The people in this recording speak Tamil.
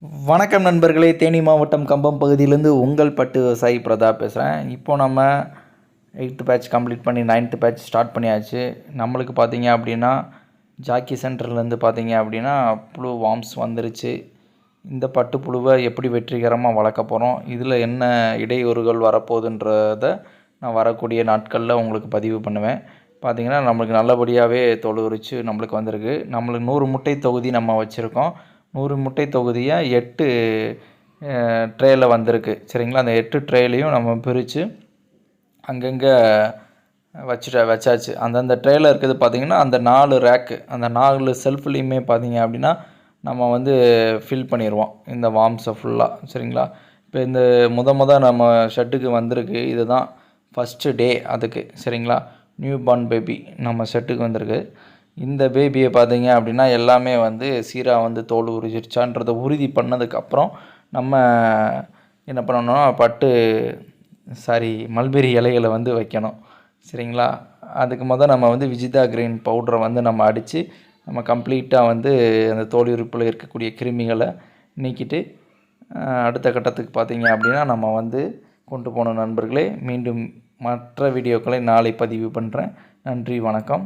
வணக்கம் நண்பர்களே, தேனி மாவட்டம் கம்பம் பகுதியிலேருந்து உங்கள் பட்டு விவசாயி பிரதாப் பேசுகிறேன். இப்போது நம்ம 8th பேட்ச் கம்ப்ளீட் பண்ணி 9th பேட்ச் ஸ்டார்ட் பண்ணியாச்சு. நம்மளுக்கு பார்த்தீங்க அப்படின்னா ஜாக்கி சென்டர்லேருந்து பார்த்தீங்க அப்படின்னா புழு வார்ம்ஸ் வந்துருச்சு. இந்த பட்டு புழுவை எப்படி வெற்றிகரமாக வளர்க்க போகிறோம், இதில் என்ன இடையூறுகள் வரப்போகுதுன்றதை நான் வரக்கூடிய நாட்களில் உங்களுக்கு பதிவு பண்ணுவேன். பார்த்திங்கன்னா நம்மளுக்கு நல்லபடியாகவே தொழுவுரிச்சு நம்மளுக்கு வந்திருக்கு. நம்மளுக்கு 100 முட்டை தொகுதி நம்ம வச்சுருக்கோம். 100 முட்டை தொகுதியாக 8 ட்ரேயில் வந்திருக்கு. சரிங்களா, அந்த 8 ட்ரேலையும் நம்ம பிரித்து அங்கங்கே வச்சாச்சு. அந்தந்த ட்ரேயில் இருக்குது பார்த்திங்கன்னா அந்த 4 ரேக்கு, அந்த 4 செல்ஃப்லேயுமே பார்த்திங்க அப்படின்னா நம்ம வந்து ஃபில் பண்ணிடுவோம் இந்த வார்ம்ஸை ஃபுல்லாக. சரிங்களா, இப்போ இந்த நம்ம ஷெட்டுக்கு வந்திருக்கு. இதுதான் ஃபஸ்ட்டு டே அதுக்கு. சரிங்களா, நியூ பார்ன் பேபி நம்ம ஷெட்டுக்கு வந்திருக்கு. இந்த பேபியை பார்த்தீங்க அப்படின்னா எல்லாமே வந்து சீராக வந்து தோல் உரிச்சிருச்சான்றதை உறுதி பண்ணதுக்கப்புறம் நம்ம என்ன பண்ணணும்னா மல்பெரி இலைகளை வந்து வைக்கணும். சரிங்களா, அதுக்கு நம்ம வந்து விஜிதா கிரீன் பவுடரை வந்து நம்ம அடித்து நம்ம கம்ப்ளீட்டாக வந்து அந்த தோல் உறுப்பில் இருக்கக்கூடிய கிருமிகளை நீக்கிட்டு அடுத்த கட்டத்துக்கு பார்த்தீங்க அப்படின்னா நம்ம வந்து கொண்டு போகணும். நண்பர்களே, மீண்டும் மற்ற வீடியோக்களை நாளை பதிவு பண்ணுறேன். நன்றி, வணக்கம்.